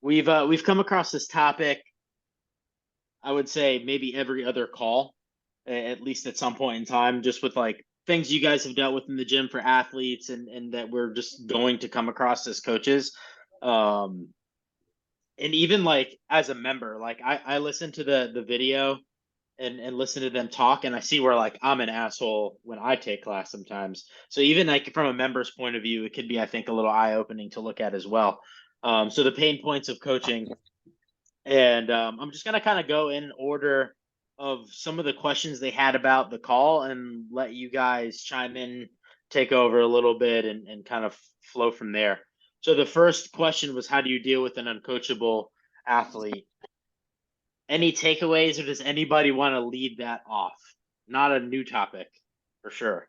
We've come across this topic, I would say maybe every other call, at least at some point in time, just with like things you guys have dealt with in the gym for athletes and that we're just going to come across as coaches. Um, and even like as a member, like I listen to the video and listen to them talk, and I see where like I'm an asshole when I take class sometimes. So even like from a member's point of view, it could be, I think, a little eye-opening to look at as well. So the pain points of coaching. And I'm just gonna kind of go in order of some of the questions they had about the call and let you guys chime in, take over a little bit, and kind of flow from there. So the first question was, how do you deal with an uncoachable athlete? Any takeaways, or does anybody want to lead that off? Not a new topic, for sure.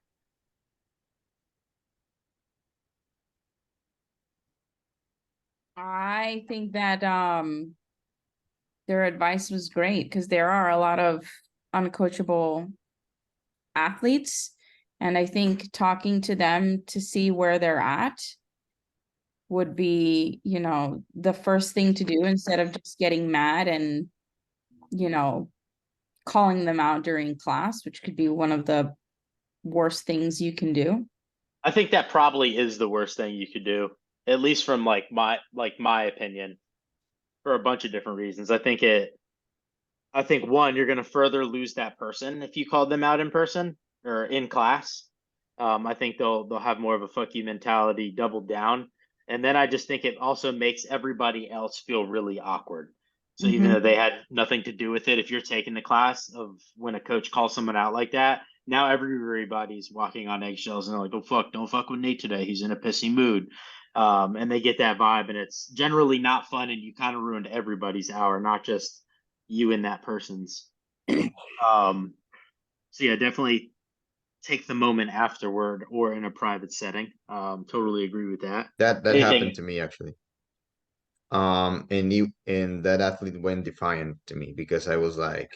I think that their advice was great because there are a lot of uncoachable athletes. And I think talking to them to see where they're at would be, the first thing to do instead of just getting mad and, you know, calling them out during class, which could be one of the worst things you can do. I think that probably is the worst thing you could do, at least from like my opinion, for a bunch of different reasons. I think one, you're going to further lose that person if you call them out in person or in class. I think they'll have more of a fuck you mentality, double down, and then I just think it also makes everybody else feel really awkward. So even Mhm. though they had nothing to do with it, if you're taking the class of when a coach calls someone out like that, now everybody's walking on eggshells and they're like, "Oh fuck, don't fuck with Nate today. He's in a pissy mood." And they get that vibe, and it's generally not fun, and you kind of ruined everybody's hour, not just you and that person's. Um, so yeah, definitely take the moment afterward or in a private setting. Totally agree with that. That happened Anything? to me actually. And that athlete went defiant to me because I was like,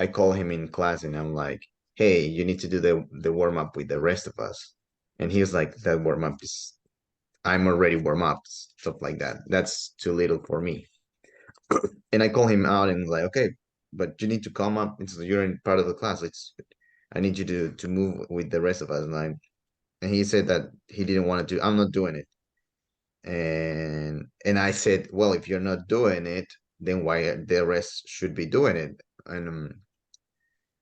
I call him in class and I'm like, hey, you need to do the warm up with the rest of us. And he was like, that warm up is I'm already warm up, stuff like that. That's too little for me. And I call him out and like, okay, but you need to come up. You're in part of the class. I need you to move with the rest of us. And he said that he didn't want to do. I'm not doing it. And I said, well, if you're not doing it, then why the rest should be doing it? And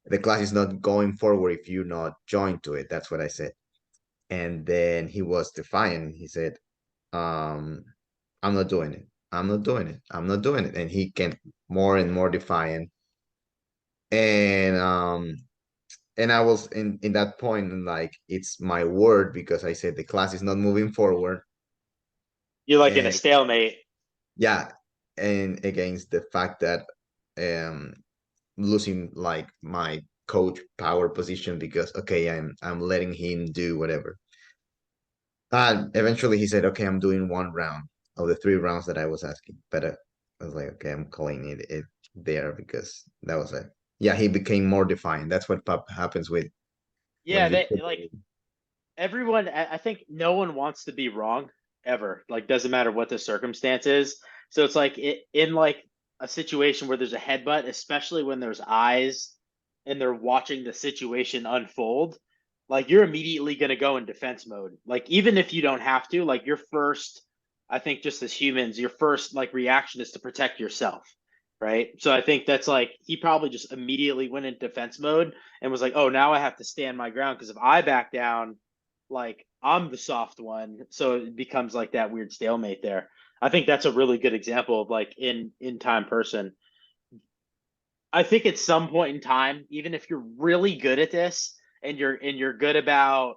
the class is not going forward if you're not joined to it. That's what I said. And then he was defiant. He said, um, I'm not doing it. I'm not doing it. I'm not doing it. And he came more and more defiant. And I was in that point and like it's my word because I said the class is not moving forward. You're like in a And stalemate. yeah, and against the fact that um losing like my coach power position because okay, I'm letting him do whatever. Eventually he said, okay, I'm doing one round of the three rounds that I was asking. But I was like, okay, I'm calling it there because that was it. Yeah, he became more defined. That's what happens with when Yeah, you they put like everyone. I think no one wants to be wrong ever. Like, doesn't matter what the circumstance is. So it's like in like a situation where there's a headbutt, especially when there's eyes and they're watching the situation unfold. Like you're immediately going to go in defense mode. Like even if you don't have to, like your first, I think just as humans, your first like reaction is to protect yourself, right? So I think that's like he probably just immediately went in defense mode and was like, "Oh, now I have to stand my ground because if I back down, like I'm the soft one." So it becomes like that weird stalemate there. I think that's a really good example of like in time person. I think at some point in time, even if you're really good at this and you're good about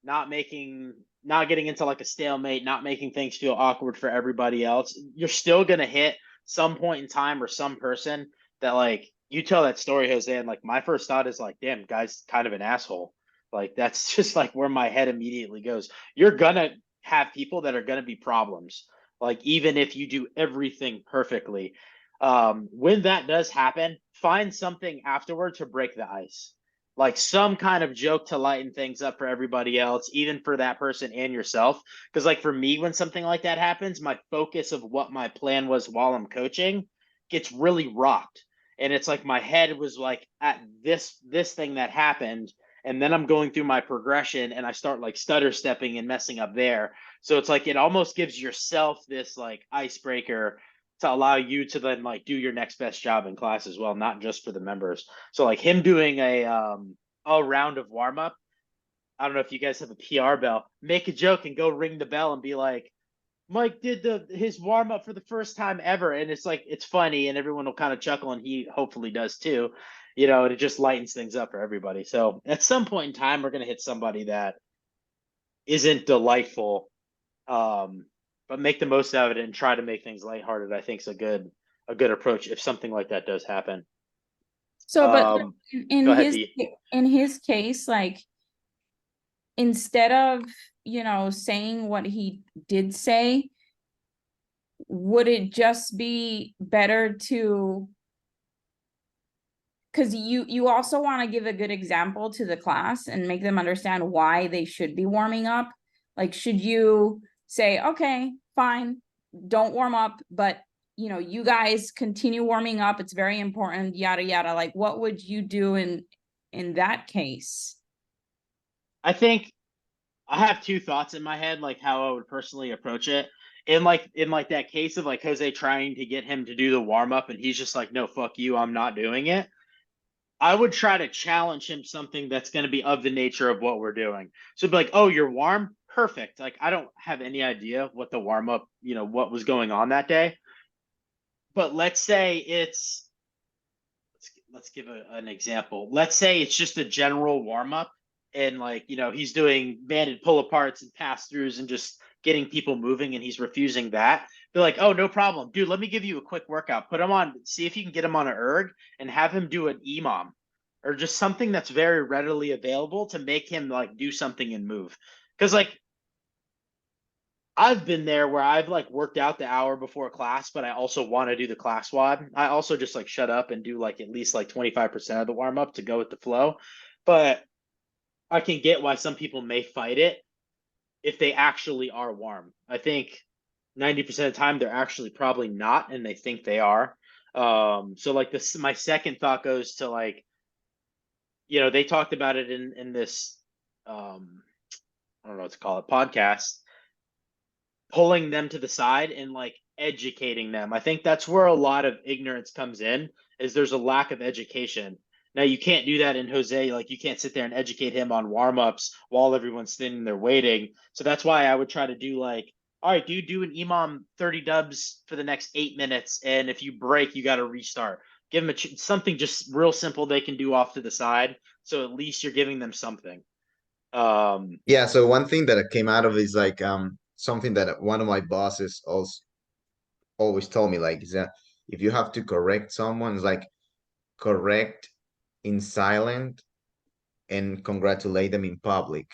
not making not getting into like a stalemate, not making things feel awkward for everybody else, you're still gonna hit some point in time or some person that like you tell that story, Jose, and like my first thought is like, damn, guy's kind of an asshole. Like that's just like where my head immediately goes. You're gonna have people that are gonna be problems. Like even if you do everything perfectly, when that does happen, find something afterward to break the ice. like some kind of joke to lighten things up for everybody else, even for that person and yourself. Because like for me, when something like that happens, my focus of what my plan was while I'm coaching gets really rocked. And it's like my head was like at this thing that happened, and then I'm going through my progression and I start like stutter stepping and messing up there. So it's like it almost gives yourself this like icebreaker to allow you to then like do your next best job in class as well, not just for the members. So like him doing a round of warm up. I don't know if you guys have a PR bell. Make a joke and go ring the bell and be like, Mike did his warm up for the first time ever, and it's like it's funny, and everyone will kind of chuckle, and he hopefully does too. You know, and it just lightens things up for everybody. So at some point in time, we're gonna hit somebody that isn't delightful, but make the most out of it and try to make things lighthearted. I think is a good approach if something like that does happen. So, but Um, in Go ahead, his D. in his case, like instead of, saying what he did say, would it just be better to, because you also want to give a good example to the class and make them understand why they should be warming up. Like, should you say, okay, fine, don't warm up, but you guys continue warming up, it's very important, yada yada. Like, what would you do in that case? I think I have two thoughts in my head, like how I would personally approach it. In like that case of like Jose trying to get him to do the warm up and he's just like, no, fuck you, I'm not doing it. I would try to challenge him something that's going to be of the nature of what we're doing. So be like, oh, you're warm? Perfect. Like I don't have any idea what the warm up, what was going on that day. But let's say let's give an example. Let's say it's just a general warm up, and like he's doing banded pull aparts and pass throughs and just getting people moving, and he's refusing that. They're like, oh, no problem, dude. Let me give you a quick workout. Put him on. See if you can get him on an erg and have him do an EMOM or just something that's very readily available to make him like do something and move. Because like I've been there where I've like worked out the hour before class, but I also want to do the class WOD. I also just like shut up and do like at least like 25% of the warm up to go with the flow. But I can get why some people may fight it if they actually are warm. I think 90% of the time they're actually probably not and they think they are. So like this, my second thought goes to like, they talked about it in this, I don't know what to call it, podcast, pulling them to the side and like educating them. I think that's where a lot of ignorance comes in, is there's a lack of education. Now you can't do that in Jose, like you can't sit there and educate him on warm-ups while everyone's standing there waiting. So that's why I would try to do like, all right, dude, do an EMOM 30 dubs for the next 8 minutes. And if you break, you got to restart. Give them something just real simple they can do off to the side. So at least you're giving them something. Yeah, so one thing that came out of is like something that one of my bosses also always told me, like, is that if you have to correct someone, it's like correct in silent and congratulate them in public.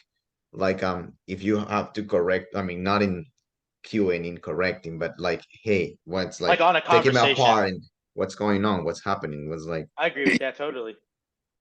Like if you have to correct, I mean not in queuing, in correcting, but like, hey, what's like like on a take him conversation. apart and what's going on, what's happening was like I agree with that totally.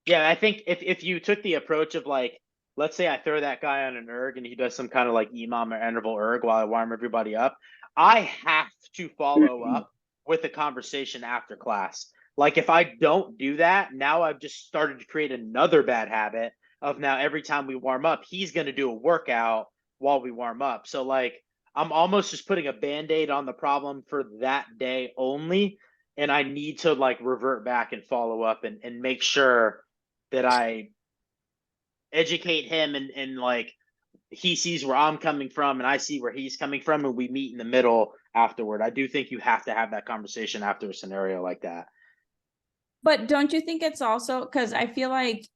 Yeah, I think if you took the approach of like, let's say I throw that guy on an erg and he does some kind of like EMOM or interval erg while I warm everybody up, I have to follow up with a conversation after class. Like if I don't do that, now I've just started to create another bad habit of now every time we warm up, he's going to do a workout while we warm up. So like I'm almost just putting a band-aid on the problem for that day only. And I need to like revert back and follow up and make sure that I educate him and like he sees where I'm coming from and I see where he's coming from and we meet in the middle afterward. I do think you have to have that conversation after a scenario like that. But don't you think it's also because I feel like,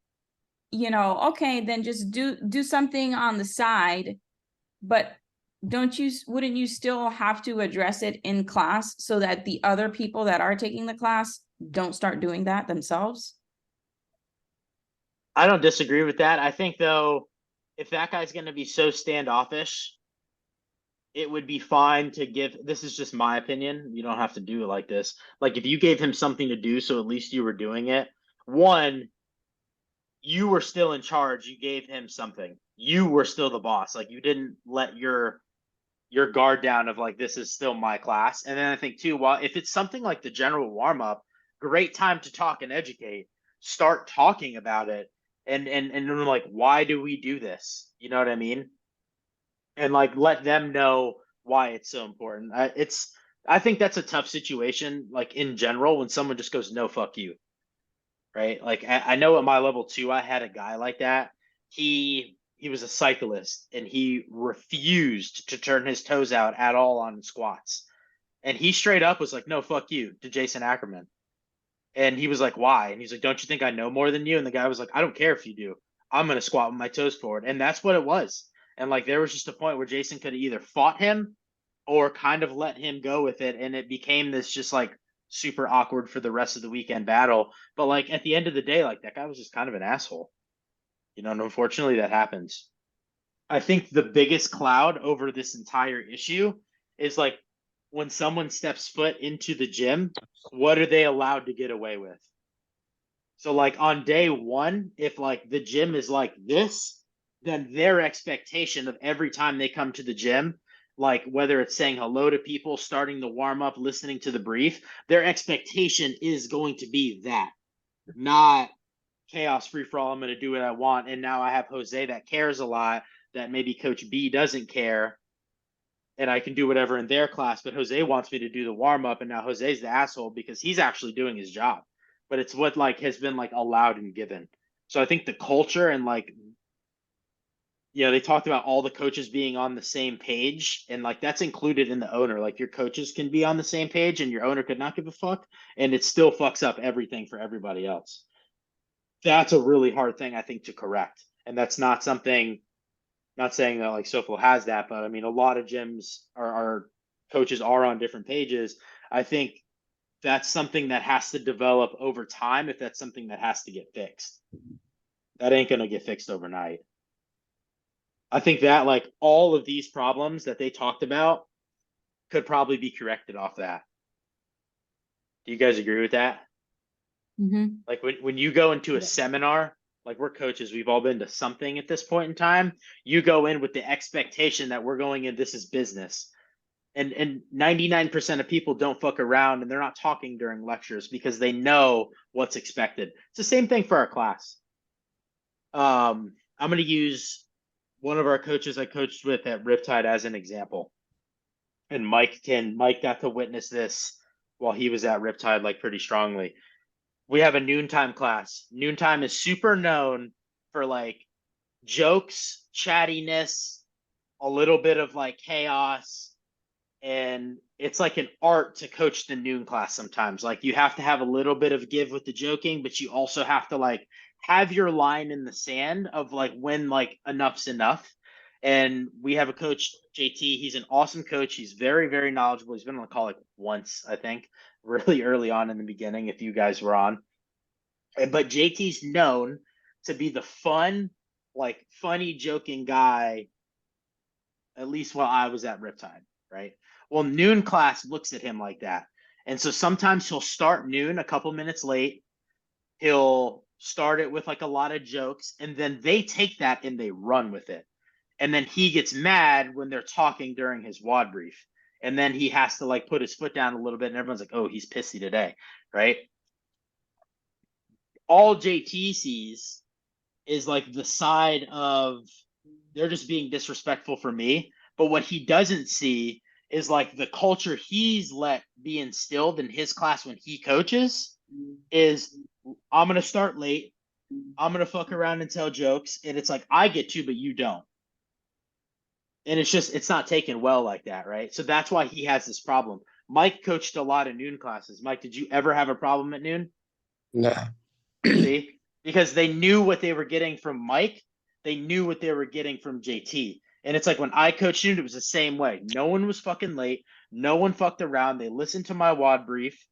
okay, then just do something on the side, but wouldn't you still have to address it in class so that the other people that are taking the class don't start doing that themselves? I don't disagree with that. I think though, if that guy's going to be so standoffish, it would be fine to give, this is just my opinion, you don't have to do it like this. Like if you gave him something to do so at least you were doing it, one, you were still in charge. You gave him something. You were still the boss. Like you didn't let your guard down of like this is still my class. And then I think too, well, if it's something like the general warm up, great time to talk and educate. Start talking about it, and then like why do we do this? You know what I mean? And like let them know why it's so important. I think that's a tough situation, like in general, when someone just goes no fuck you, right? Like I know at my level two, I had a guy like that. He was a cyclist and he refused to turn his toes out at all on squats. And he straight up was like, "No, fuck you" to Jason Ackerman. And he was like, "Why?" And he's like, "Don't you think I know more than you?" And the guy was like, "I don't care if you do. I'm gonna squat with my toes forward." And that's what it was. And like there was just a point where Jason could have either fought him or kind of let him go with it, and it became this just like super awkward for the rest of the weekend battle. But like at the end of the day, like that guy was just kind of an asshole, you know. And unfortunately, that happens. I think the biggest cloud over this entire issue is like when someone steps foot into the gym, what are they allowed to get away with? So like on day one, if like the gym is like this, then their expectation of every time they come to the gym, like whether it's saying hello to people, starting the warm up, listening to the brief, their expectation is going to be that, not chaos free for all. I'm going to do what I want. And now I have Jose that cares a lot, that maybe Coach B doesn't care, and I can do whatever in their class. But Jose wants me to do the warm up, and now Jose's the asshole because he's actually doing his job. But it's what like has been like allowed and given. So I think the culture and like they talked about all the coaches being on the same page, and like that's included in the owner. Like your coaches can be on the same page, and your owner could not give a fuck, and it still fucks up everything for everybody else. That's a really hard thing I think to correct, and that's not something, not saying that like Soflo has that, but I mean a lot of gyms are coaches are on different pages. I think that's something that has to develop over time if that's something that has to get fixed. That ain't gonna get fixed overnight. I think that like all of these problems that they talked about could probably be corrected off that. Do you guys agree with that? Mm-hmm. Like when you go into a Yeah. seminar, like we're coaches, we've all been to something at this point in time. You go in with the expectation that we're going in, this is business. And 99% of people don't fuck around and they're not talking during lectures because they know what's expected. It's the same thing for our class. I'm going to use one of our coaches I coached with at Riptide as an example. And Mike got to witness this while he was at Riptide like pretty strongly. We have a noontime class. Noontime is super known for like jokes, chattiness, a little bit of like chaos, and it's like an art to coach the noon class sometimes. Like you have to have a little bit of give with the joking, but you also have to like have your line in the sand of like when like enough's enough. And we have a coach, JT. He's an awesome coach. He's very, very knowledgeable. He's been on the call like once, I think, really early on in the beginning, if you guys were on. But JT's known to be the fun, like funny, joking guy, at least while I was at Riptide, right? Well, noon class looks at him like that. And so sometimes he'll start noon a couple minutes late. He'll start it with like a lot of jokes, and then they take that and they run with it. And then he gets mad when they're talking during his WOD brief. And then he has to like put his foot down a little bit, and everyone's like, oh, he's pissy today, right? All JT sees is like the side of they're just being disrespectful for me. But what he doesn't see is like the culture he's let be instilled in his class when he coaches is I'm gonna start late, I'm gonna fuck around and tell jokes, and it's like I get to, but you don't. And it's just it's not taken well like that, right? So that's why he has this problem. Mike coached a lot of noon classes. Mike, did you ever have a problem at noon? No. See? Because they knew what they were getting from Mike. They knew what they were getting from JT. And it's like when I coached it, it was the same way. No one was fucking late. No one fucked around. They listened to my WOD brief.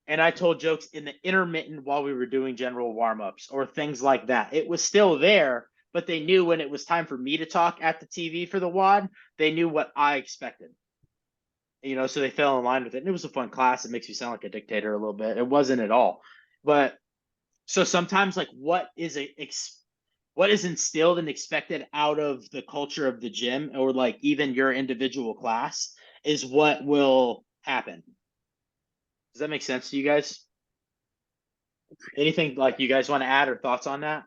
And I told jokes in the intermittent while we were doing general warm-ups or things like that. It was still there, but they knew when it was time for me to talk at the TV for the WOD, they knew what I expected. You know, so they fell in line with it. And it was a fun class. It makes me sound like a dictator a little bit. It wasn't at all. But So sometimes like what is instilled and expected out of the culture of the gym or like even your individual class is what will happen. Does that make sense to you guys? Anything like you guys want to add or thoughts on that?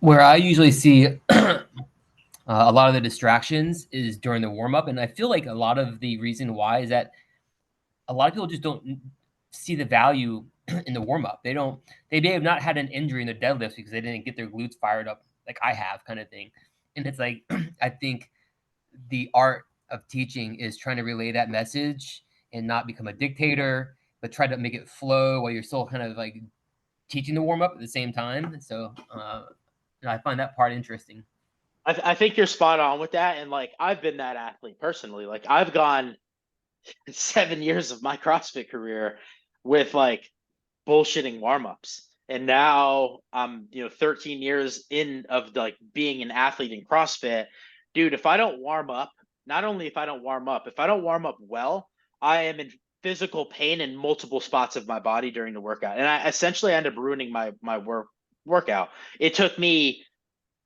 Where I usually see a lot of the distractions is during the warm up, and I feel like a lot of the reason why is that a lot of people just don't see the value in the warm up. They may have not had an injury in the deadlifts because they didn't get their glutes fired up like I have, kind of thing. And it's like I think the art of teaching is trying to relay that message and not become a dictator, but try to make it flow while you're still kind of like teaching the warm up at the same time. So I find that part interesting. I think you're spot on with that. And like, I've been that athlete personally. Like, I've gone 7 years of my CrossFit career with like bullshitting warm-ups. And now I'm, 13 years in of like being an athlete in CrossFit. Dude, if I don't warm up, not only if I don't warm up, if I don't warm up well, I am in physical pain in multiple spots of my body during the workout. And I essentially end up ruining my workout. It took me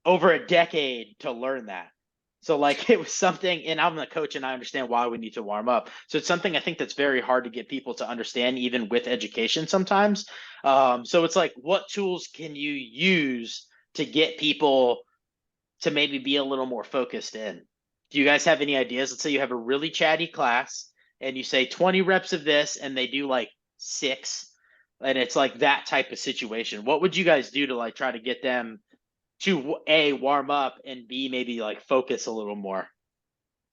over a decade to learn that. So like it was something, and I'm the coach and I understand why we need to warm up. So it's something I think that's very hard to get people to understand, even with education sometimes. So it's like, what tools can you use to get people to maybe be a little more focused in? Do you guys have any ideas? Let's say you have a really chatty class and you say 20 reps of this and they do like 6, and it's like that type of situation. What would you guys do to like try to get them to A, warm up, and B, maybe like focus a little more?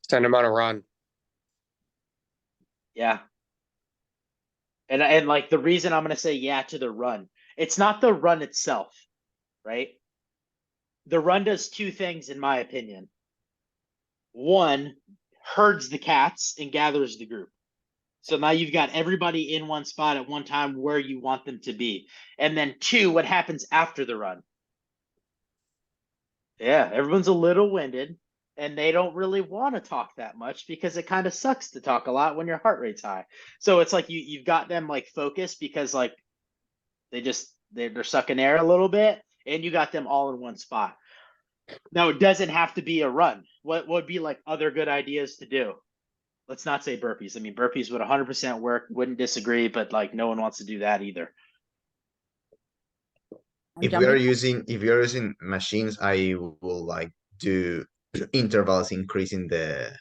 Send them on a run. Yeah. And like the reason I'm gonna say yeah to the run, it's not the run itself, right? The run does two things in my opinion. One, herds the cats and gathers the group. So now you've got everybody in one spot at one time where you want them to be. And then two, what happens after the run? Yeah, everyone's a little winded and they don't really want to talk that much because it kind of sucks to talk a lot when your heart rate's high. So it's like you've got them like focused because like they're sucking air a little bit and you got them all in one spot. Now it doesn't have to be a run. What would be like other good ideas to do? Let's not say burpees. I mean, burpees would 100% work. Wouldn't disagree, but like no one wants to do that either. If we are using machines, I will like do intervals increasing the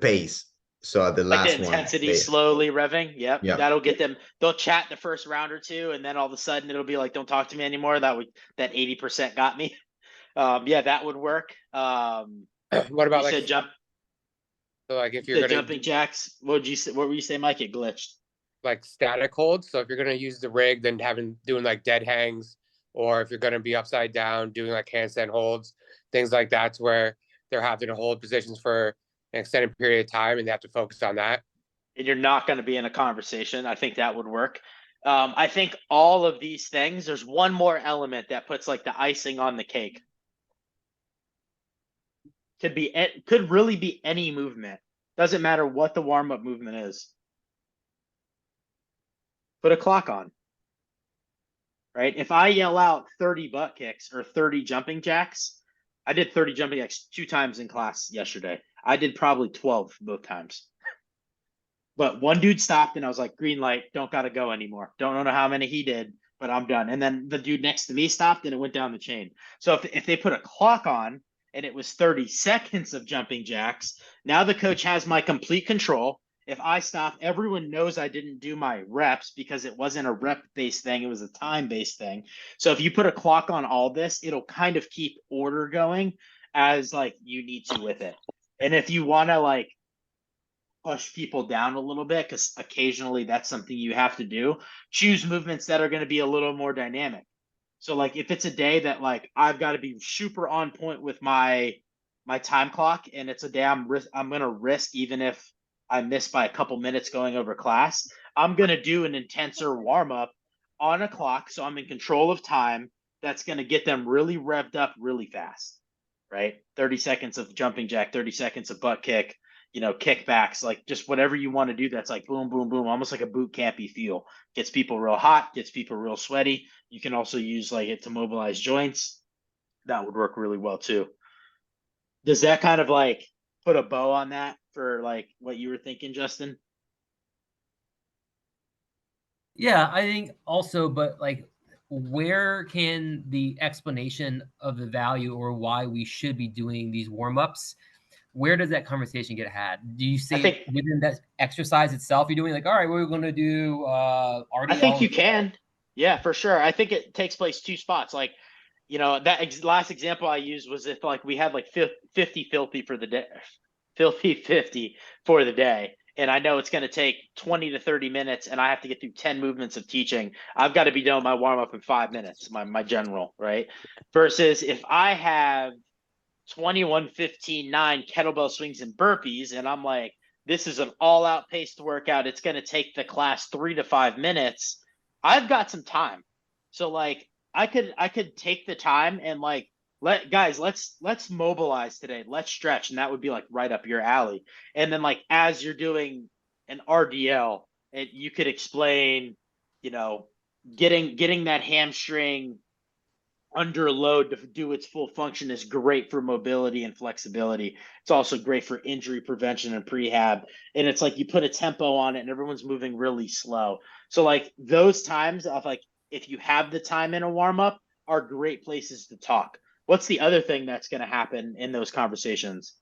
pace. So at the Like the last one, intensity slowly revving. Yep. yeah. That'll get them. They'll chat the first round or two, and then all of a sudden it'll be like, don't talk to me anymore. That 80% got me. Yeah, that would work. What about You like said jump so like if the you're gonna jumping jacks. What were you say, Mike? It glitched. like static holds? So if you're gonna use the rig, then doing like dead hangs, or if you're gonna be upside down doing like handstand holds, things like that's where they're having to hold positions for an extended period of time and they have to focus on that. And you're not going to be in a conversation. I think that would work. I think all of these things, there's one more element that puts like the icing on the cake. Could really be any movement. Doesn't matter what the warm up movement is. Put a clock on. Right? If I yell out 30 butt kicks or 30 jumping jacks, I did 30 jumping jacks 2 times in class yesterday. I did probably 12 both times. But one dude stopped and I was like, green light, don't gotta go anymore. Don't know how many he did, but I'm done. And then the dude next to me stopped and it went down the chain. So if they put a clock on and it was 30 seconds of jumping jacks, now the coach has my complete control. If I stop, everyone knows I didn't do my reps because it wasn't a rep based thing, it was a time based thing. So if you put a clock on all this, it'll kind of keep order going as like you need to with it. And if you want to like push people down a little bit, because occasionally that's something you have to do, choose movements that are going to be a little more dynamic. So like if it's a day that like I've got to be super on point with my time clock and it's a day I'm going to risk, even if I miss by a couple minutes going over class, I'm going to do an intenser warm up on a clock so I'm in control of time. That's going to get them really revved up really fast, right? 30 seconds of jumping jack, 30 seconds of butt kick, kickbacks, like just whatever you want to do that's like boom, boom, boom, almost like a boot campy feel. Gets people real hot, gets people real sweaty. You can also use like it to mobilize joints. That would work really well too. Does that kind of like put a bow on that for like what you were thinking, Justin? Yeah, I think also, but like, where can the explanation of the value or why we should be doing these warm ups? Where does that conversation get had? Do you I say think it within that exercise itself? You're doing like, all right, we're going to do I think RDL. you can. Yeah, for sure. I think it takes place two spots. Like, that last example I used was if like we had like 50 filthy for the day, filthy 50 for the day. And I know it's going to take 20 to 30 minutes and I have to get through 10 movements of teaching. I've got to be done with my warm up in 5 minutes, my general, right? Versus if I have 21, 15, 9 kettlebell swings and burpees. And I'm like, this is an all out paced workout. It's going to take the class 3 to 5 minutes. I've got some time. So like I could take the time and like, let's mobilize today. Let's stretch. And that would be like right up your alley. And then like, as you're doing an RDL, and you could explain, you know, getting that hamstring under load to do its full function is great for mobility and flexibility. It's also great for injury prevention and prehab. And it's like you put a tempo on it and everyone's moving really slow. So like those times of like if you have the time in a warm up are great places to talk. What's the other thing that's going to happen in those conversations?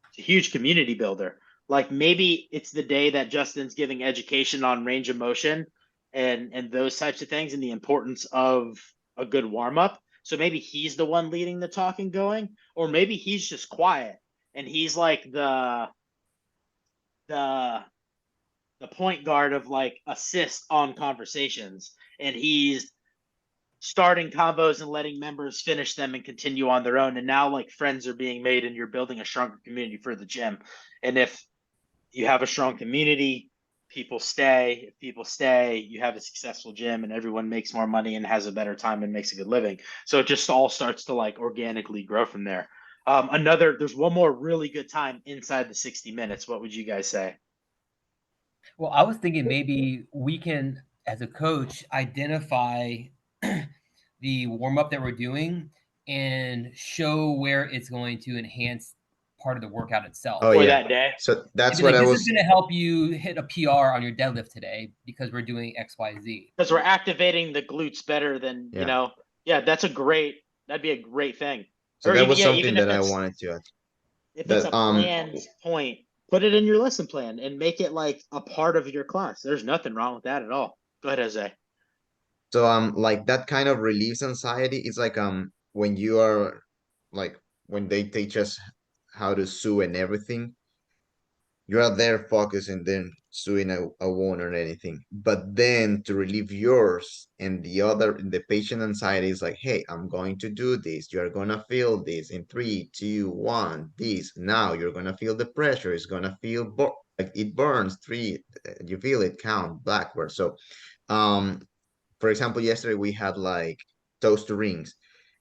It's a huge community builder. Like maybe it's the day that Justin's giving education on range of motion and those types of things and the importance of a good warm up. So maybe he's the one leading the talking going, or maybe he's just quiet and he's like the the point guard of like assist on conversations, and he's starting combos and letting members finish them and continue on their own. And now like friends are being made and you're building a stronger community for the gym. And if you have a strong community, people stay. If people stay, you have a successful gym and everyone makes more money and has a better time and makes a good living. So it just all starts to like organically grow from there. There's one more really good time inside the 60 minutes. What would you guys say? Well, I was thinking maybe we can, as a coach, identify the warm up that we're doing and show where it's going to enhance part of the workout itself. Oh For yeah. that day? So It'd that's be what like, I this is was. going to help you hit a PR on your deadlift today because we're doing X, Y, Z. Because we're activating the glutes better than, Yeah. yeah, that'd be a great thing. So Or that even, was yeah, something even that I wanted to add. if it's a That planned point, put it in your lesson plan and make it like a part of your class. There's nothing wrong with that at all. Go ahead, Jose. So like that kind of relieves anxiety. It's like when you are like when they teach us how to sew and everything, you're out there focused and then sewing a wound or anything. But then to relieve yours and the patient anxiety is like, hey, I'm going to do this. You're gonna feel this in 3, 2, 1, this. Now you're gonna feel the pressure. It's gonna feel like it burns three. You feel it count backwards. So um for example, yesterday we had like toast to rings.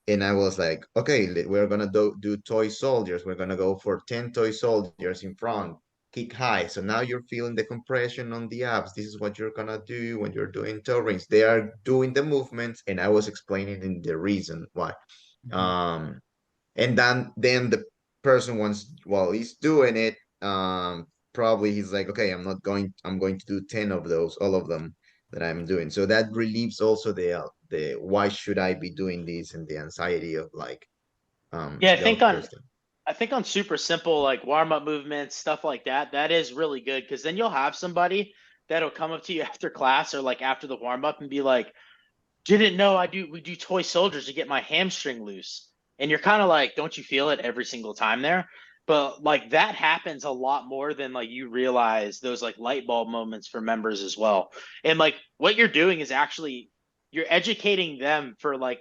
And I was like, okay, we're gonna do toy soldiers. We're gonna go for 10 toy soldiers in front, kick high. So now you're feeling the compression on the abs. This is what you're gonna do when you're doing toe rings. They are doing the movements, and I was explaining the reason why. Mhm. Um, and then the person wants while he's doing it, probably he's like, okay, I'm going to do 10 of those, all of them that I'm doing. So that relieves also the why should I be doing this and the anxiety of like Yeah, those things. I think on super simple like warm up movements, stuff like that, that is really good because then you'll have somebody that'll come up to you after class or like after the warm up and be like, didn't know we do toy soldiers to get my hamstring loose. And you're kind of like, don't you feel it every single time there? But like that happens a lot more than like you realize, those like light bulb moments for members as well. And like what you're doing is actually you're educating them for like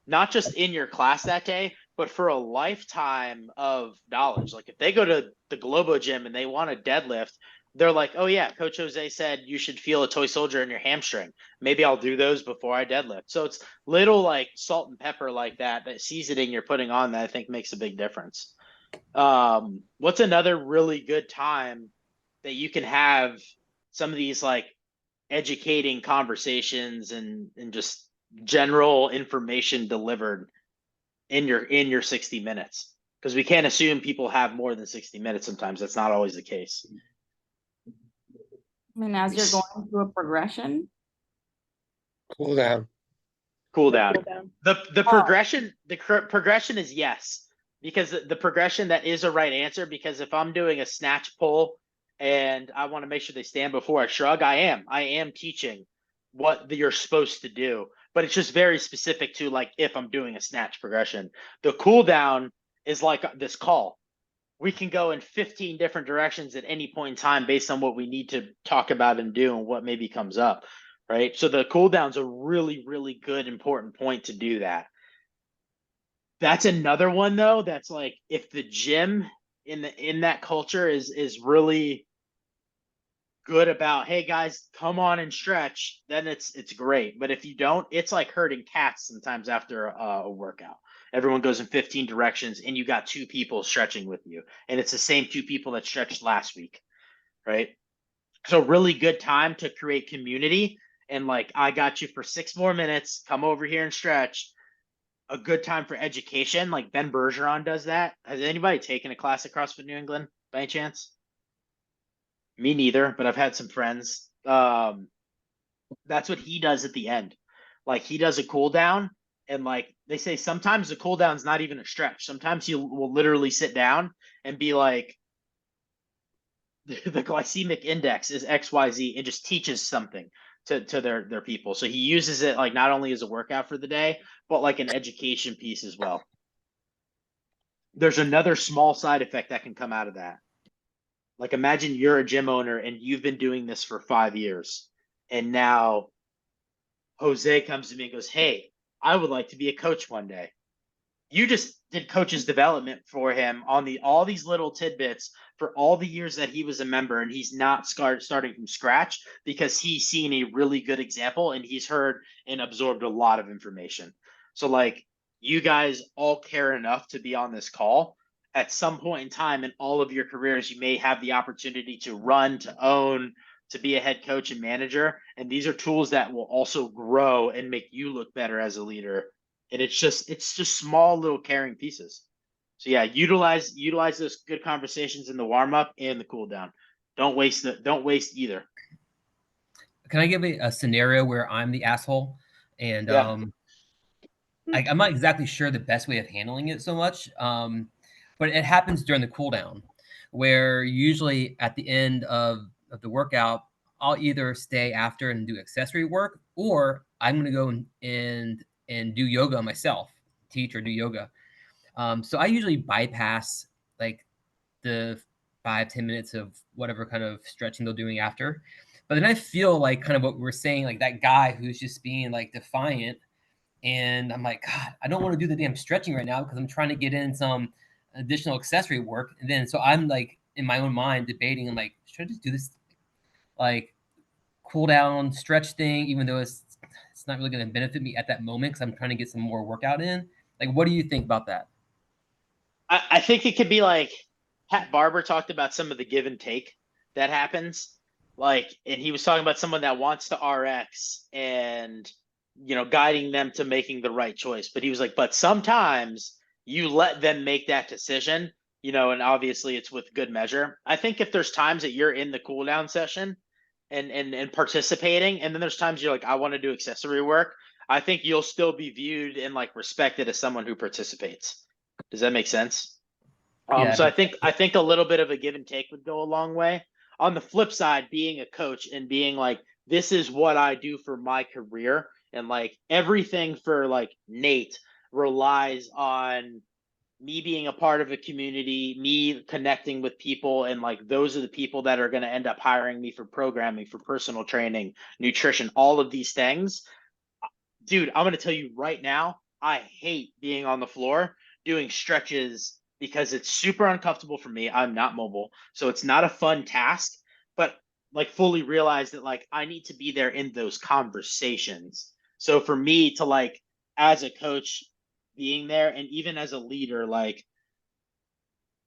not just in your class that day, but for a lifetime of knowledge. Like if they go to the Globo gym and they want a deadlift, they're like, oh yeah, Coach Jose said you should feel a toy soldier in your hamstring. Maybe I'll do those before I deadlift. So it's little like salt and pepper like that seasoning you're putting on that I think makes a big difference. What's another really good time that you can have some of these like educating conversations and just general information delivered in your 60 minutes? Because we can't assume people have more than 60 minutes sometimes. That's not always the case. I mean, as you're going through a progression. Cool down. Cool down. The Oh. progression is yes, because the progression that is a right answer. Because if I'm doing a snatch pull and I want to make sure they stand before I shrug, I am teaching what you're supposed to do, but it's just very specific to like if I'm doing a snatch progression. The cool down is like this call. We can go in 15 different directions at any point in time based on what we need to talk about and do and what maybe comes up, right? So the cooldown's a really, really good, important point to do that. That's another one though. That's like if the gym in that culture is really good about, hey guys, come on and stretch, then it's great. But if you don't, it's like herding cats sometimes after a workout. Everyone goes in 15 directions and you got two people stretching with you, and it's the same two people that stretched last week, right? So really good time to create community and like I got you for 6 more minutes, come over here and stretch. A good time for education, like Ben Bergeron does that. Has anybody taken a class at CrossFit New England by any chance? Me neither, but I've had some friends. That's what he does at the end. Like he does a cool down, and like they say, sometimes the cool down's not even a stretch. Sometimes he will literally sit down and be like, the glycemic index is XYZ, and just teaches something to their people. So he uses it like not only as a workout for the day, but like an education piece as well. There's another small side effect that can come out of that. Like imagine you're a gym owner and you've been doing this for 5 years, and now Jose comes to me and goes, hey, I would like to be a coach one day. You just did coach's development for him on all these little tidbits for all the years that he was a member, and he's not starting from scratch because he's seen a really good example and he's heard and absorbed a lot of information. So like you guys all care enough to be on this call. At some point in time in all of your careers, you may have the opportunity to run, to own, to be a head coach and manager. And these are tools that will also grow and make you look better as a leader. And it's just small little caring pieces. So yeah, utilize those good conversations in the warm up and the cool down. Don't waste either. Can I give a scenario where I'm the asshole and Yeah. I'm not exactly sure the best way of handling it so much, but it happens during the cool down, where usually at the end of the workout, I'll either stay after and do accessory work, or I'm going to go and do yoga myself, teach or do yoga. So I usually bypass like the 5-10 minutes of whatever kind of stretching they're doing after. But then I feel like kind of what we're saying, like that guy who's just being like defiant. And I'm like, God, I don't want to do the damn stretching right now because I'm trying to get in some additional accessory work. And then so I'm like in my own mind debating, I'm like, should I just do this like cool down stretch thing, even though it's not really going to benefit me at that moment because I'm trying to get some more workout in. Like, what do you think about that? I think it could be like Pat Barber talked about some of the give and take that happens. Like, and he was talking about someone that wants to RX and, guiding them to making the right choice. But he was like, but sometimes you let them make that decision, and obviously it's with good measure. I think if there's times that you're in the cool down session and participating, and then there's times you're like, I want to do accessory work, I think you'll still be viewed and like respected as someone who participates. Does that make sense? Yeah, So I think a little bit of a give and take would go a long way. On the flip side, being a coach and being like, this is what I do for my career, and like everything for like Nate relies on me being a part of a community, me connecting with people, and like those are the people that are going to end up hiring me for programming, for personal training, nutrition, all of these things. Dude, I'm going to tell you right now, I hate being on the floor doing stretches because it's super uncomfortable for me. I'm not mobile, so it's not a fun task, but like fully realize that like I need to be there in those conversations. So for me to like as a coach being there and even as a leader, like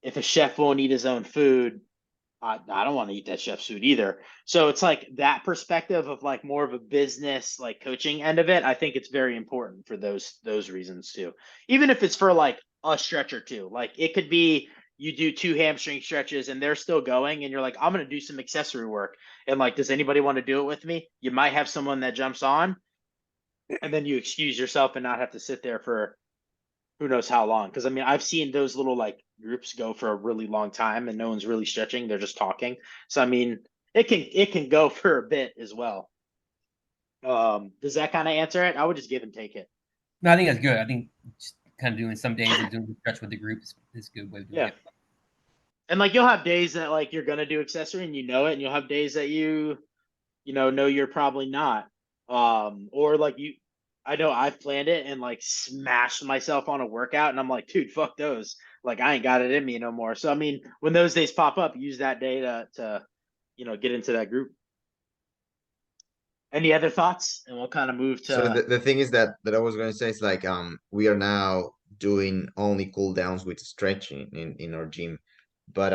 if a chef won't eat his own food, I don't want to eat that chef's food either. So it's like that perspective of like more of a business like coaching end of it. I think it's very important for those reasons too. Even if it's for like a stretch or two, like it could be you do 2 hamstring stretches and they're still going and you're like, I'm gonna do some accessory work. And like, does anybody want to do it with me? You might have someone that jumps on and then you excuse yourself and not have to sit there for who knows how long. Because I mean, I've seen those little like groups go for a really long time and no one's really stretching, they're just talking. So I mean, it can go for a bit as well. Does that kind of answer it? I would just give and take it. No, I think that's good. I think just kind of doing some days and doing the stretch with the group is a good way of doing Yeah. it. And like you'll have days that like you're gonna do accessory and you know it, and you'll have days that you know you're probably not. Or like I know I've planned it and like smashed myself on a workout and I'm like, dude, fuck those. Like I ain't got it in me no more. So I mean, when those days pop up, use that day to get into that group. Any other thoughts? And we'll kind of move So to the thing is that I was going to say is like we are now doing only cool downs with stretching in our gym, but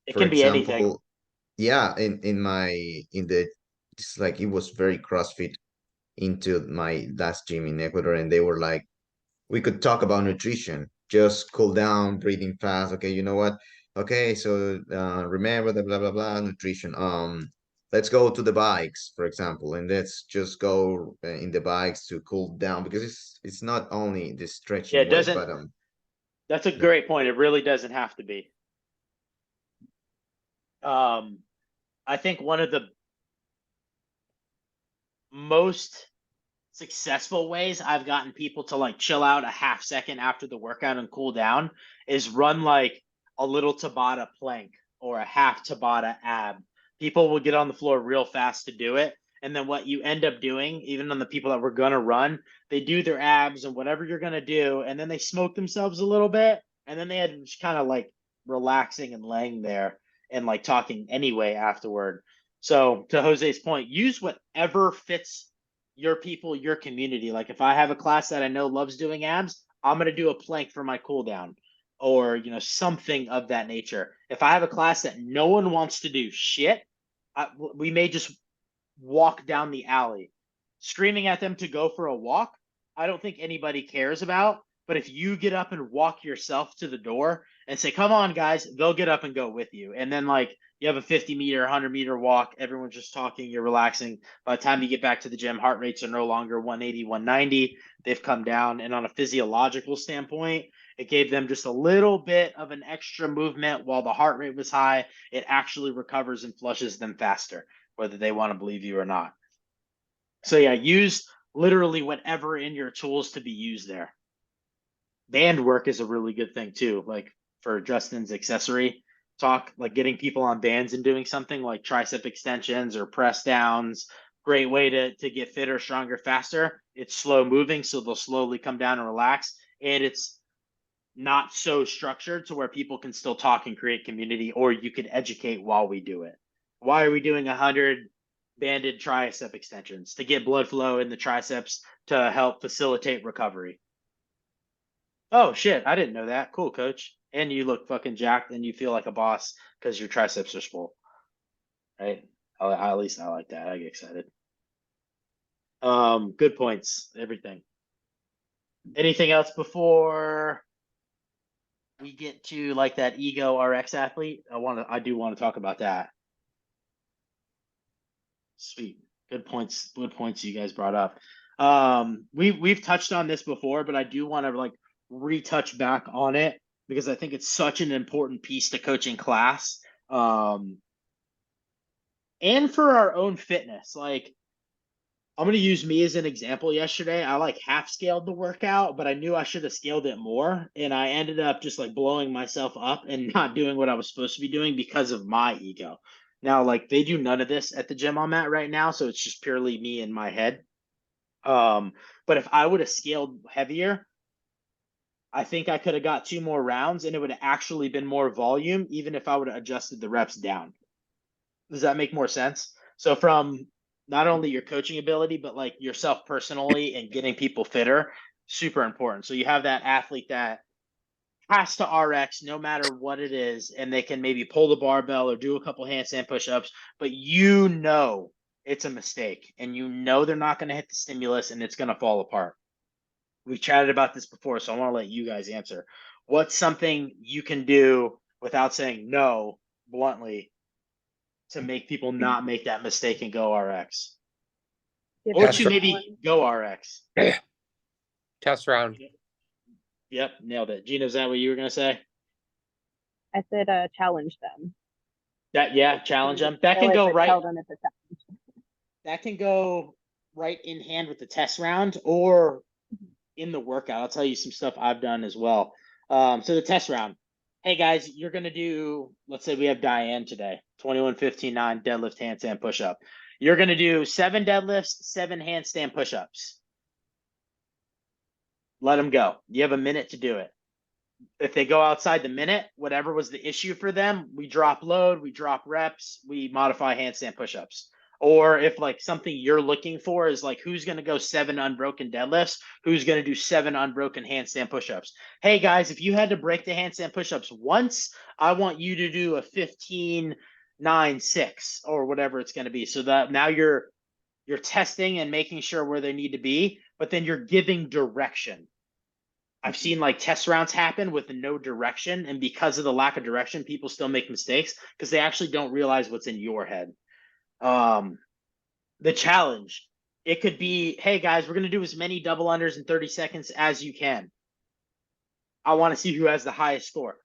it for can be anything. example, yeah, in the it's like it was very CrossFit into my last gym in Ecuador, and they were like, we could talk about nutrition, just cool down, breathing fast. Okay, you know what? Okay, so remember the blah blah blah nutrition. Let's go to the bikes, for example, and let's just go in the bikes to cool down because it's not only the Yeah, stretching it way, doesn't. but That's a great point. It really doesn't have to be. Um, I think one of the most successful ways I've gotten people to like chill out a half second after the workout and cool down is run like a little Tabata plank or a half Tabata ab. People will get on the floor real fast to do it. And then what you end up doing, even on the people that were going to run, they do their abs and whatever you're going to do. And then they smoke themselves a little bit. And then they had just kind of like relaxing and laying there and like talking anyway afterward. So to Jose's point, use whatever fits your people, your community. Like if I have a class that I know loves doing abs, I'm going to do a plank for my cool down or, something of that nature. If I have a class that no one wants to do shit, we may just walk down the alley. Screaming at them to go for a walk, I don't think anybody cares about. But if you get up and walk yourself to the door and say, come on, guys, they'll get up and go with you. And then, like, you have a 50-meter, 100-meter walk. Everyone's just talking. You're relaxing. By the time you get back to the gym, heart rates are no longer 180, 190. They've come down. And on a physiological standpoint, it gave them just a little bit of an extra movement while the heart rate was high. It actually recovers and flushes them faster, whether they want to believe you or not. So yeah, use literally whatever in your tools to be used there. Band work is a really good thing too. Like for Justin's accessory talk, like getting people on bands and doing something like tricep extensions or press downs. Great way to get fitter, stronger, faster. It's slow moving, so they'll slowly come down and relax. And it's not so structured to where people can still talk and create community, or you can educate while we do it. Why are we doing 100 banded tricep extensions? To get blood flow in the triceps to help facilitate recovery. Oh shit, I didn't know that. Cool, coach. And you look fucking jacked and you feel like a boss because your triceps are full. Right? At least I like that. I get excited. Good points. Everything. Anything else before we get to like that ego RX athlete? I do want to talk about that. Sweet. Good points. Good points you guys brought up. We've touched on this before, but I do want to like retouch back on it because I think it's such an important piece to coaching class. And for our own fitness. Like I'm going to use me as an example. Yesterday, I like half scaled the workout, but I knew I should have scaled it more. And I ended up just like blowing myself up and not doing what I was supposed to be doing because of my ego. Now, like they do none of this at the gym I'm at right now. So it's just purely me in my head. But if I would have scaled heavier, I think I could have got 2 more rounds and it would have actually been more volume, even if I would have adjusted the reps down. Does that make more sense? So from not only your coaching ability, but like yourself personally and getting people fitter, super important. So you have that athlete that has to RX no matter what it is, and they can maybe pull the barbell or do a couple handstand push-ups, but you know it's a mistake and you know they're not going to hit the stimulus and it's going to fall apart. We've chatted about this before, so I want to let you guys answer. What's something you can do without saying no bluntly to make people not make that mistake and go RX? Give Or Test to run. maybe go RX. Test round. Yep, nailed it. Gina, is that what you were going to say? I said challenge them. Challenge them. That I can like go to right. tell them it's a challenge. That can go right in hand with the test round or in the workout. I'll tell you some stuff I've done as well. So the test round. Hey guys, you're gonna do. Let's say we have Diane today. 21, 15, 9 deadlift, handstand, push up. You're gonna do 7 deadlifts, 7 handstand push ups. Let them go. You have a minute to do it. If they go outside the minute, whatever was the issue for them, we drop load, we drop reps, we modify handstand push-ups. Or if like something you're looking for is like who's going to go 7 unbroken deadlifts, who's going to do 7 unbroken handstand push-ups. Hey guys, if you had to break the handstand push-ups once, I want you to do a 15 9 6 or whatever it's going to be. So that now you're testing and making sure where they need to be, but then you're giving direction. I've seen like test rounds happen with no direction, and because of the lack of direction, people still make mistakes because they actually don't realize what's in your head. The challenge, it could be, hey guys, we're gonna do as many double unders in 30 seconds as you can. I want to see who has the highest score.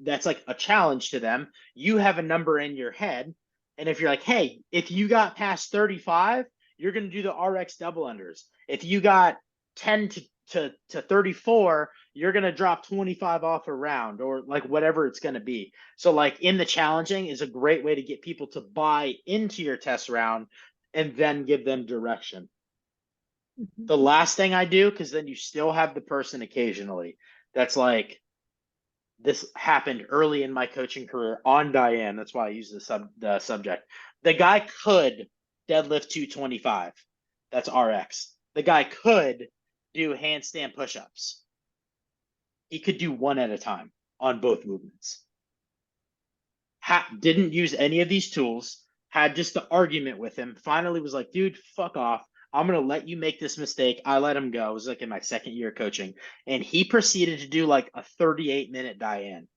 That's like a challenge to them. You have a number in your head, and if you're like, hey, if you got past 35, you're gonna do the RX double unders. If you got 10 to 34, you're going to drop 25 off a round or like whatever it's going to be. So like in the challenging is a great way to get people to buy into your test round and then give them direction. The last thing I do, because then you still have the person occasionally that's like, this happened early in my coaching career on Diane. That's why I use the subject. The guy could deadlift 225. That's RX. The guy could do handstand push-ups. He could do one at a time on both movements. Didn't use any of these tools, had just the argument with him, finally was like, dude, fuck off. I'm going to let you make this mistake. I let him go. It was like in my second year of coaching. And he proceeded to do like a 38-minute Diane,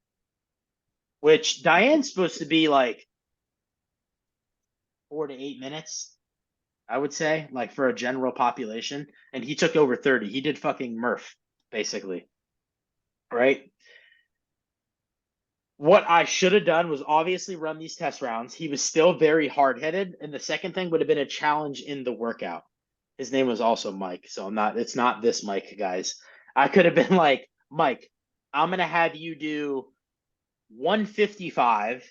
which Diane's supposed to be like 4 to 8 minutes, I would say, like for a general population. And he took over 30. He did fucking Murph, basically. Right? What I should have done was obviously run these test rounds. He was still very hard-headed. And the second thing would have been a challenge in the workout. His name was also Mike. So it's not this Mike, guys. I could have been like, Mike, I'm going to have you do 155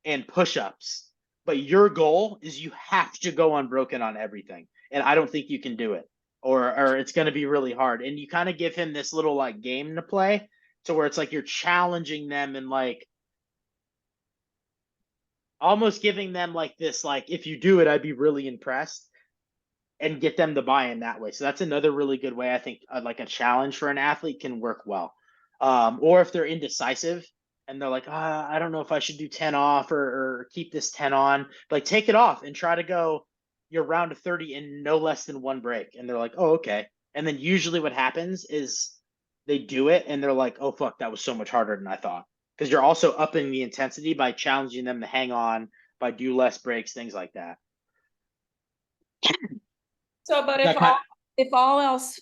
and push-ups. But your goal is you have to go unbroken on everything. And I don't think you can do it. Or it's going to be really hard. And you kind of give him this little like game to play to where it's like you're challenging them and like almost giving them like this, like, if you do it, I'd be really impressed, and get them to buy in that way. So that's another really good way. I think like a challenge for an athlete can work well. Or if they're indecisive and they're like, I don't know if I should do 10 off or keep this 10 on, like take it off and try to go your round of 30 in no less than 1 break. And they're like, oh, okay. And then usually what happens is they do it and they're like, oh, fuck, that was so much harder than I thought. Because you're also upping the intensity by challenging them to hang on, by do less breaks, things like that. So, but if all else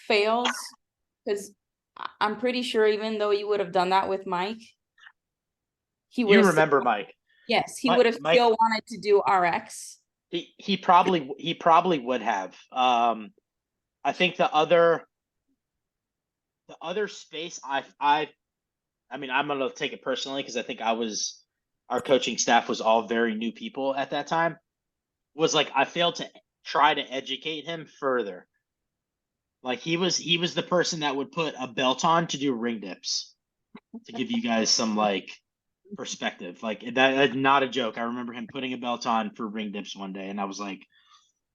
fails, because I'm pretty sure even though you would have done that with Mike, he would You have remember Mike. yes, he Mike- would have Mike- still wanted to do RX. He probably would have. I think the other space I mean, I'm gonna take it personally because I think our coaching staff was all very new people at that time. Was like I failed to try to educate him further. Like he was the person that would put a belt on to do ring dips, to give you guys some like perspective. Like that's not a joke. I remember him putting a belt on for ring dips one day, and I was like,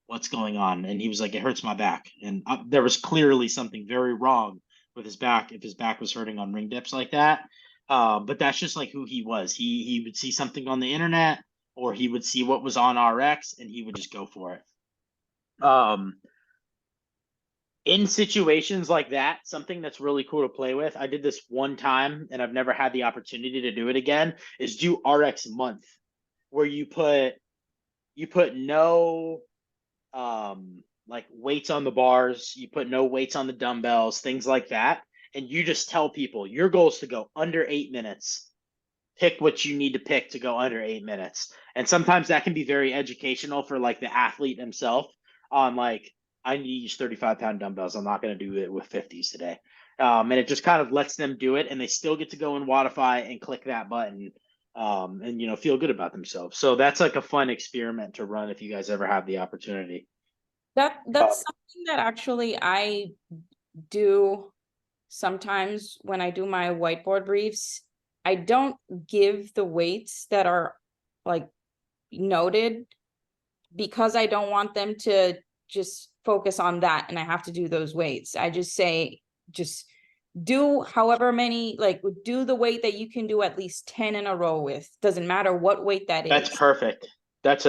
"What's going on?" And he was like, "It hurts my back." And there was clearly something very wrong with his back if his back was hurting on ring dips like that. But that's just like who he was. He would see something on the internet, or he would see what was on RX, and he would just go for it. In situations like that, something that's really cool to play with, I did this one time and I've never had the opportunity to do it again, is do RX month, where you put no like weights on the bars, you put no weights on the dumbbells, things like that, and you just tell people your goal is to go under 8 minutes. Pick what you need to pick to go under 8 minutes. And sometimes that can be very educational for like the athlete himself on like, I need to use 35-pound dumbbells. I'm not going to do it with 50s today. And it just kind of lets them do it, and they still get to go in Wodify and click that button, and feel good about themselves. So that's like a fun experiment to run if you guys ever have the opportunity. That's something that actually I do sometimes when I do my whiteboard briefs. I don't give the weights that are like noted because I don't want them to just focus on that and I have to do those weights. I just say, just do however many, like do the weight that you can do at least 10 in a row with. Doesn't matter what weight that is. That's perfect. That's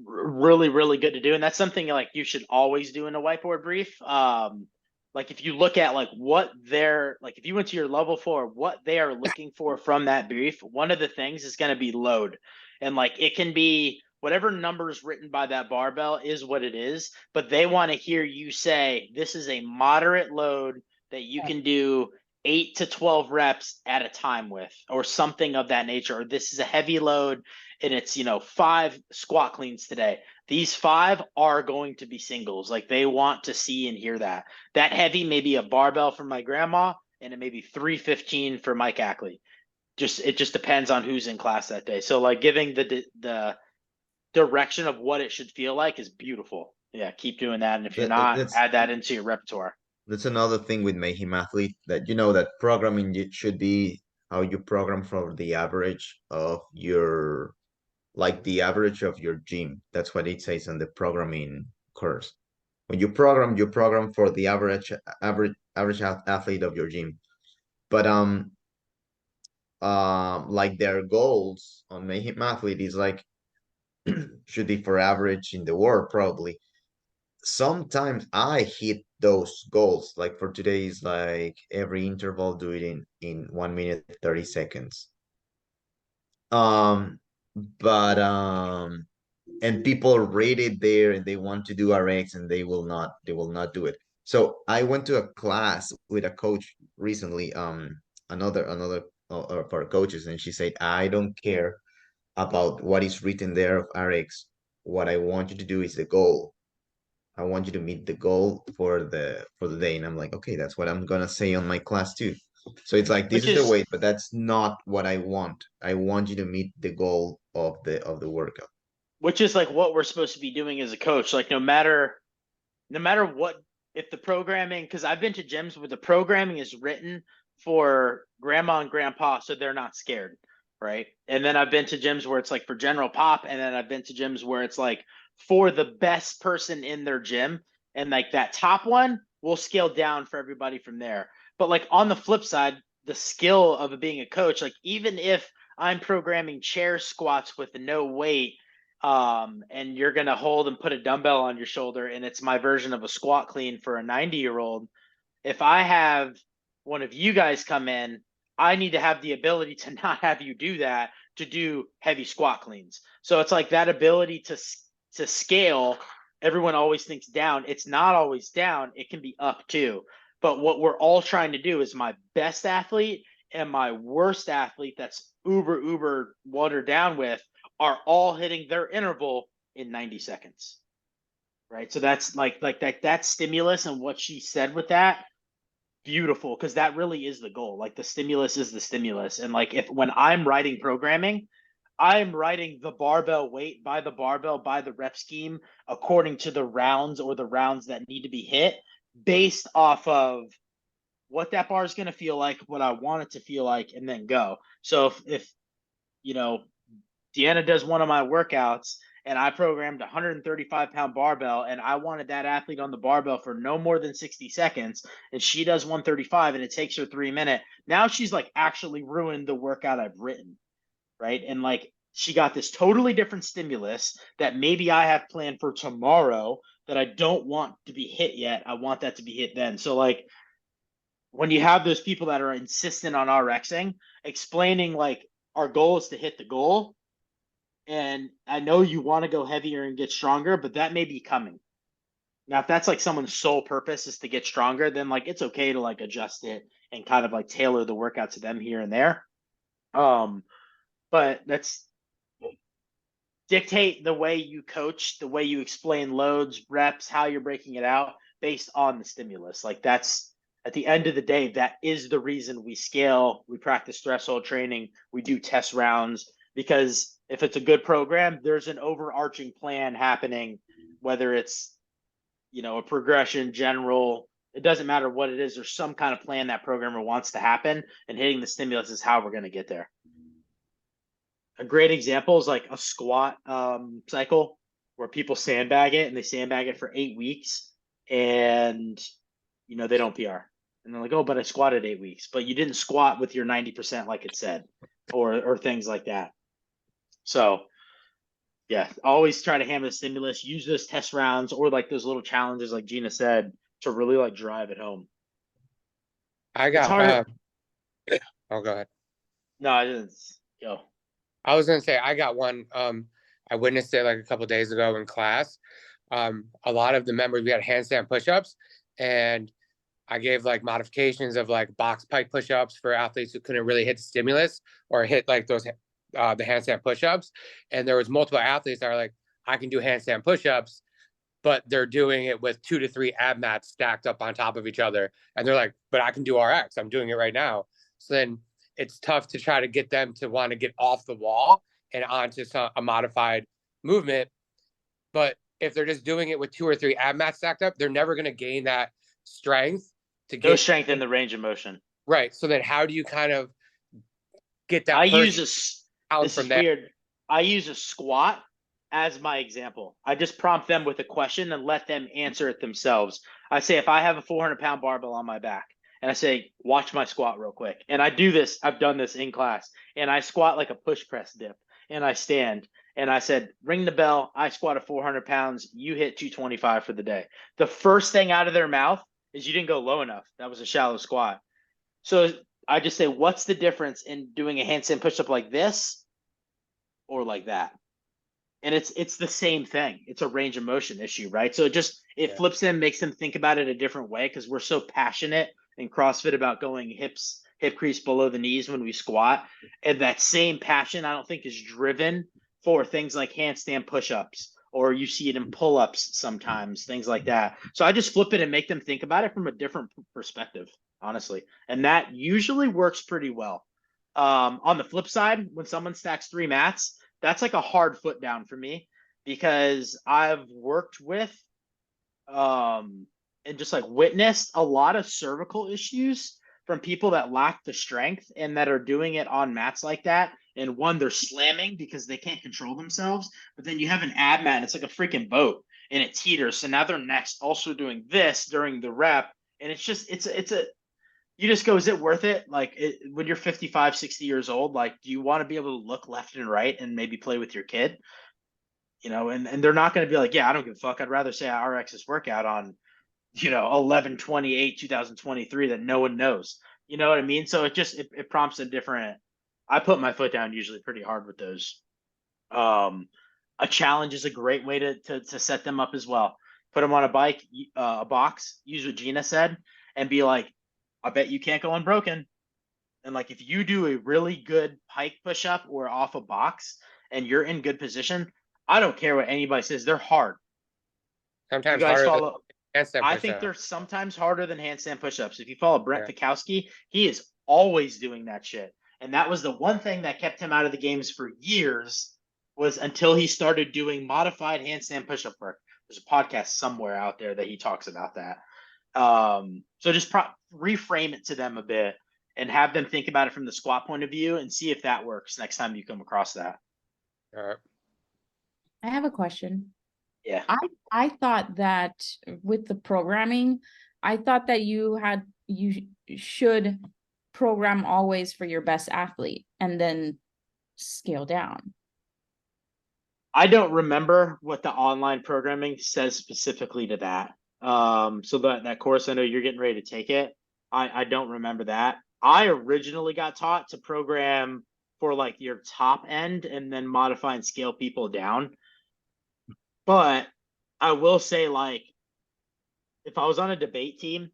really, really good to do. And that's something like you should always do in a whiteboard brief. Like if you look at like what they're like, if you went to your level 4, what they are looking for from that brief, one of the things is going to be load. And like it can be whatever numbers written by that barbell is what it is, but they want to hear you say this is a moderate load that you can do 8 to 12 reps at a time with, or something of that nature, or this is a heavy load and it's 5 squat cleans today. These 5 are going to be singles. Like they want to see and hear that heavy may be a barbell for my grandma, and it may be 315 for Mike Ackley. It just depends on who's in class that day. So like giving the direction of what it should feel like is beautiful. Yeah, keep doing that, and if you're not, add that into your repertoire. That's another thing with Mayhem Athlete, that that programming, it should be how you program for the average of your, like the average of your gym. That's what it says on the programming course. When you program for the average athlete of your gym. But like their goals on Mayhem Athlete is like should be for average in the world probably. Sometimes I hit those goals. Like for today is like every interval do it in 1 minute 30 seconds. But and people rate it there and they want to do RX and they will not do it. So I went to a class with a coach recently, another of our coaches, and she said, I don't care about what is written there of RX. What I want you to do is the goal. I want you to meet the goal for the day. And I'm like, okay, that's what I'm gonna say on my class too. So it's like this Which is the is weight, but that's not what I want. I want you to meet the goal of the workout. which is like what we're supposed to be doing as a coach. Like no matter what, if the programming, because I've been to gyms where the programming is written for grandma and grandpa so they're not scared, right? And then I've been to gyms where it's like for general pop, and then I've been to gyms where it's like for the best person in their gym, and like that top one will scale down for everybody from there. But like on the flip side, the skill of being a coach, like even if I'm programming chair squats with no weight, and you're going to hold and put a dumbbell on your shoulder, and it's my version of a squat clean for a 90-year-old. If I have one of you guys come in, I need to have the ability to not have you do that, to do heavy squat cleans. So it's like that ability to scale. Everyone always thinks down. It's not always down. It can be up too. But what we're all trying to do is my best athlete and my worst athlete that's uber watered down with are all hitting their interval in 90 seconds. Right. So that's like that stimulus, and what she said with that, beautiful, because that really is the goal. Like the stimulus is the stimulus. And like when I'm writing programming, I'm writing the barbell weight by the barbell by the rep scheme according to the rounds, or the rounds that need to be hit, based off of what that bar is going to feel like, what I want it to feel like, and then go. So if Deanna does one of my workouts and I programmed a 135-pound barbell, and I wanted that athlete on the barbell for no more than 60 seconds, and she does 135 and it takes her 3 minutes. Now she's like actually ruined the workout I've written, right? And like she got this totally different stimulus that maybe I have planned for tomorrow that I don't want to be hit yet. I want that to be hit then. So like when you have those people that are insistent on RXing, explaining like our goal is to hit the goal, and I know you want to go heavier and get stronger, but that may be coming. Now, if that's like someone's sole purpose is to get stronger, then like it's okay to like adjust it and kind of like tailor the workout to them here and there. But that's dictate the way you coach, the way you explain loads, reps, how you're breaking it out based on the stimulus. Like that's at the end of the day, that is the reason we scale, we practice threshold training, we do test rounds, because if it's a good program, there's an overarching plan happening, whether it's, you know, a progression, general, it doesn't matter what it is, there's some kind of plan that programmer wants to happen, and hitting the stimulus is how we're going to get there. A great example is like a squat cycle where people sandbag it, and they sandbag it for 8 weeks, and you know they don't PR, and they're like, oh, but I squatted 8 weeks, but you didn't squat with your 90% like it said, or things like that. So yeah, always try to hammer the stimulus, use those test rounds or like those little challenges like Gina said to really like drive it home. I It's got hard. oh, go ahead. No, I didn't go. I was gonna say I got one. I witnessed it like a couple days ago in class. A lot of the members, we had handstand push-ups, and I gave like modifications of like box pike push-ups for athletes who couldn't really hit the stimulus or hit like those the handstand push-ups. And there was multiple athletes that are like, I can do handstand push-ups, but they're doing it with 2 to 3 ab mats stacked up on top of each other. And they're like, but I can do RX. I'm doing it right now. So then it's tough to try to get them to want to get off the wall and onto a modified movement. But if they're just doing it with 2 or 3 ab mats stacked up, they're never going to gain that strength to get No strength in the range of motion. Right. So then how do you kind of get that I person use out this from is there? weird. I use a squat as my example. I just prompt them with a question and let them answer it themselves. I say, if I have a 400-pound barbell on my back, and I say, watch my squat real quick. And I do this, I've done this in class, and I squat like a push press dip, and I stand, and I said, ring the bell. I squatted 400 pounds. You hit 225 for the day. The first thing out of their mouth is, you didn't go low enough. That was a shallow squat. So I just say, what's the difference in doing a handstand push-up like this or like that? And it's the same thing. It's a range of motion issue, right? So it flips them, makes them think about it a different way, because we're so passionate in CrossFit about going hip crease below the knees when we squat. And that same passion, I don't think, is driven for things like handstand push-ups, or you see it in pull-ups sometimes, things like that. So I just flip it and make them think about it from a different perspective, honestly. And that usually works pretty well. On the flip side, when someone stacks 3 mats, that's like a hard foot down for me, because I've worked with and just like witnessed a lot of cervical issues from people that lack the strength and that are doing it on mats like that. And one, they're slamming because they can't control themselves, but then you have an ab mat and it's like a freaking boat and it teeters. So now their neck's also doing this during the rep. And it's just, you just go, is it worth it? Like when you're 55, 60 years old, like, do you want to be able to look left and right and maybe play with your kid? You know, and they're not going to be like, yeah, I don't give a fuck. I'd rather say I RX this workout on, you know, 11/28/2023 that no one knows. You know what I mean? So it prompts a different, I put my foot down usually pretty hard with those. A challenge is a great way to set them up as well. Put them on a bike, a box, use what Gina said, and be like, I bet you can't go unbroken. And like, if you do a really good pike push up or off a box and you're in good position, I don't care what anybody says. They're hard. You Sometimes guys harder follow. than handstand I think push-up. they're sometimes harder than handstand push-ups. If you follow Brent Yeah. Fikowski, he is always doing that shit. And that was the one thing that kept him out of the games for years, was until he started doing modified handstand push-up work. There's a podcast somewhere out there that he talks about that. So just reframe it to them a bit and have them think about it from the squat point of view and see if that works next time you come across that. All right. I have a question. Yeah. I thought that with the programming, I thought that you should program always for your best athlete and then scale down. I don't remember what the online programming says specifically to that. So that course, I know you're getting ready to take it. I don't remember that. I originally got taught to program for like your top end and then modify and scale people down. But I will say, like, if I was on a debate team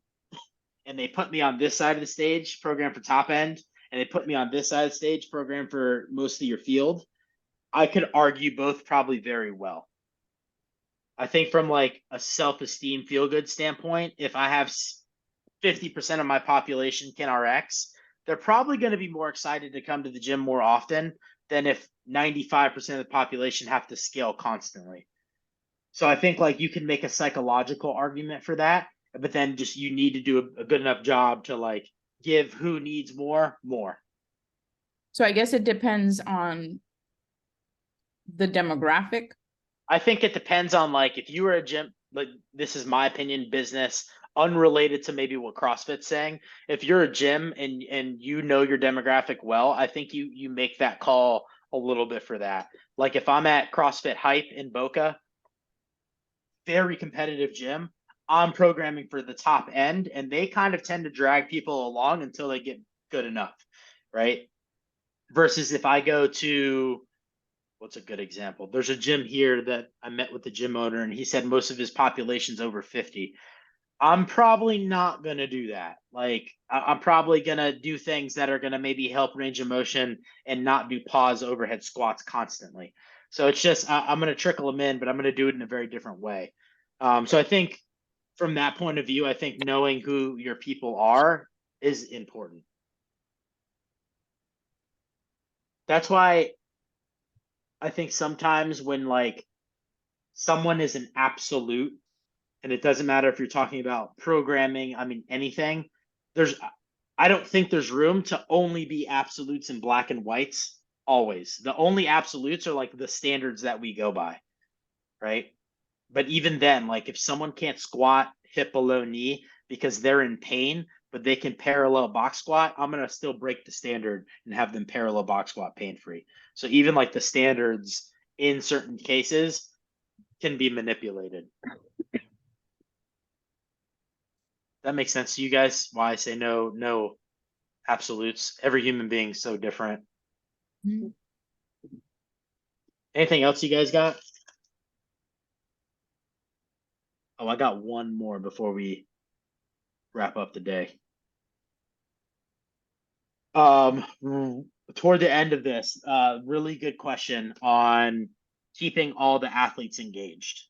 and they put me on this side of the stage, program for top end, and they put me on this side of the stage, program for most of your field, I could argue both probably very well. I think from like a self-esteem, feel-good standpoint, if I have 50% of my population can RX, they're probably going to be more excited to come to the gym more often than if 95% of the population have to scale constantly. So I think like you can make a psychological argument for that, but then just you need to do a good enough job to like give who needs more. So I guess it depends on the demographic. I think it depends on like if you were a gym, like this is my opinion, business unrelated to maybe what CrossFit's saying. If you're a gym and you know your demographic well, I think you make that call a little bit for that. Like if I'm at CrossFit Hype in Boca, very competitive gym, I'm programming for the top end and they kind of tend to drag people along until they get good enough, right? Versus if I go to what's a good example? There's a gym here that I met with the gym owner and he said most of his population's over 50. I'm probably not going to do that. Like, I'm probably going to do things that are going to maybe help range of motion and not do pause overhead squats constantly. So it's just, I'm going to trickle them in, but I'm going to do it in a very different way. So I think from that point of view, I think knowing who your people are is important. That's why I think sometimes when like someone is an absolute, and it doesn't matter if you're talking about programming, I mean, anything, I don't think there's room to only be absolutes and black and whites always. The only absolutes are like the standards that we go by, right? But even then, like if someone can't squat hip below knee because they're in pain, but they can parallel box squat, I'm going to still break the standard and have them parallel box squat pain free. So even like the standards in certain cases can be manipulated. That makes sense to you guys? Why I say no absolutes. Every human being is so different. Mhm. Anything else you guys got? Oh, I got one more before we wrap up the day. Toward the end of this, really good question on keeping all the athletes engaged.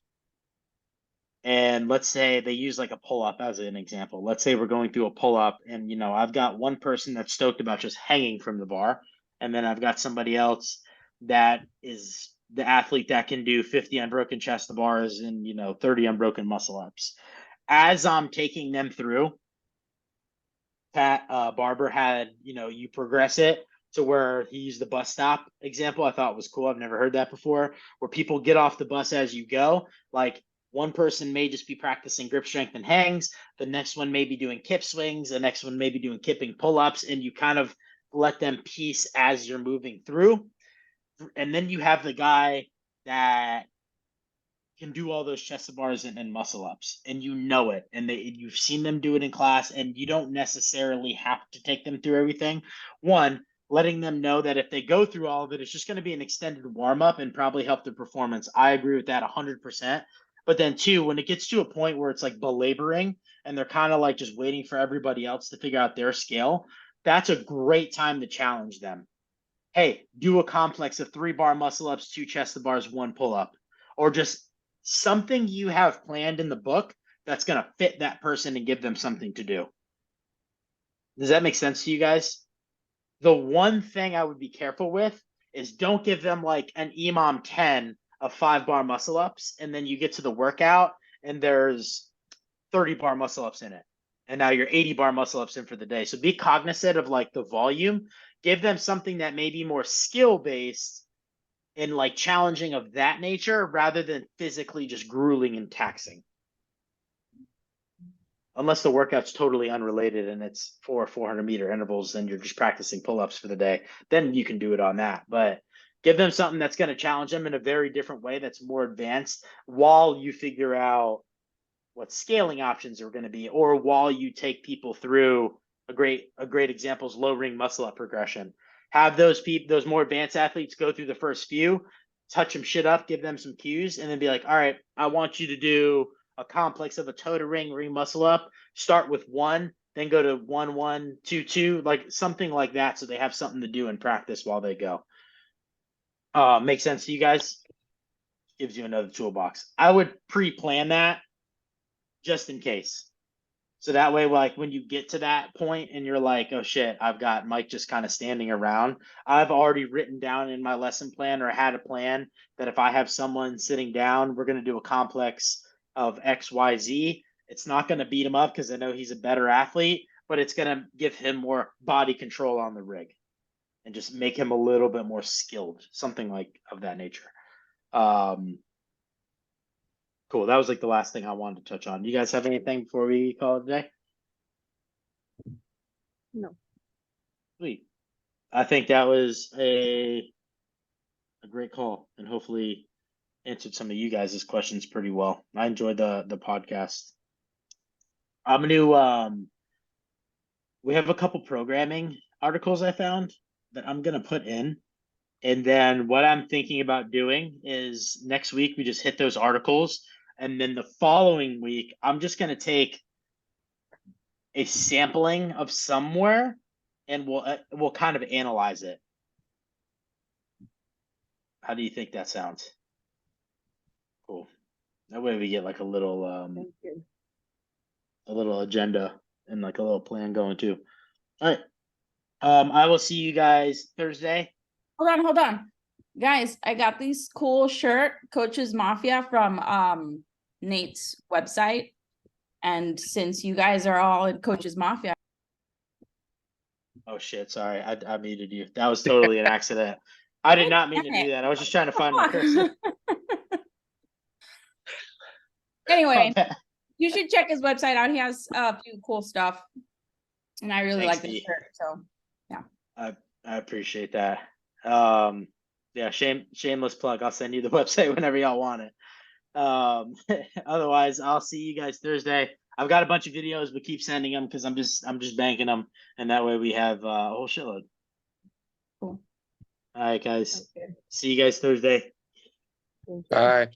And let's say they use like a pull up as an example. Let's say we're going through a pull up and I've got one person that's stoked about just hanging from the bar, and then I've got somebody else that is the athlete that can do 50 unbroken chest to bars and 30 unbroken muscle ups. As I'm taking them through, Pat Barber had, you progress it to where he used the bus stop example. I thought was cool. I've never heard that before, where people get off the bus as you go. Like one person may just be practicing grip strength and hangs. The next one may be doing kip swings. The next one may be doing kipping pull-ups, and you kind of let them piece as you're moving through. And then you have the guy that can do all those chest to bars and muscle ups, and it, and you've seen them do it in class, and you don't necessarily have to take them through everything. One, letting them know that if they go through all of it, it's just going to be an extended warm up and probably help their performance. I agree with that 100%. But then two, when it gets to a point where it's like belaboring and they're kind of like just waiting for everybody else to figure out their scale, that's a great time to challenge them. Hey, do a complex of 3 bar muscle ups, 2 chest to bars, 1 pull up, or just something you have planned in the book that's going to fit that person and give them something to do. Does that make sense to you guys? The one thing I would be careful with is don't give them like an EMOM 10 of 5 bar muscle ups, and then you get to the workout and there's 30 bar muscle ups in it. And now you're 80 bar muscle ups in for the day. So be cognizant of like the volume. Give them something that may be more skill based and like challenging of that nature rather than physically just grueling and taxing. Unless the workout's totally unrelated and it's 400-meter intervals and you're just practicing pull-ups for the day, then you can do it on that. But give them something that's going to challenge them in a very different way that's more advanced while you figure out what scaling options are going to be, or while you take people through a great example is low ring muscle up progression. Have those more advanced athletes go through the first few, touch them shit up, give them some cues, and then be like, all right, I want you to do a complex of a toe to ring muscle up. Start with 1, then go to 1, 1, 2, 2, like something like that, so they have something to do in practice while they go. Make sense to you guys? Gives you another toolbox. I would pre-plan that just in case. So that way, like when you get to that point and you're like, oh shit, I've got Mike just kind of standing around, I've already written down in my lesson plan or had a plan that if I have someone sitting down, we're going to do a complex of XYZ. It's not going to beat him up because I know he's a better athlete, but it's going to give him more body control on the rig and just make him a little bit more skilled, something like of that nature. Cool. That was like the last thing I wanted to touch on. You guys have anything before we call it a day? No. Sweet. I think that was a great call and hopefully answered some of you guys' questions pretty well. I enjoyed the podcast. I'm gonna we have a couple programming articles I found that I'm gonna put in. And then what I'm thinking about doing is next week we just hit those articles. And then the following week, I'm just going to take a sampling of somewhere and we'll kind of analyze it. How do you think that sounds? Cool. That way we get like a little agenda and like a little plan going too. All right. I will see you guys Thursday. Hold on. Guys, I got this cool shirt, Coaches Mafia, from Nate's website. And since you guys are all in Coaches Mafia. Oh shit, sorry. I muted you. That was totally an accident. I did not mean to do that. I was just trying to find my cursor. Anyway, you should check his website out. He has a few cool stuff. And I really like this shirt. So yeah. I appreciate that. Yeah, shameless plug. I'll send you the website whenever y'all want it. Otherwise, I'll see you guys Thursday. I've got a bunch of videos, but keep sending them because I'm just banking them, and that way we have a whole shitload. Cool. All right, guys. Okay. See you guys Thursday. All right.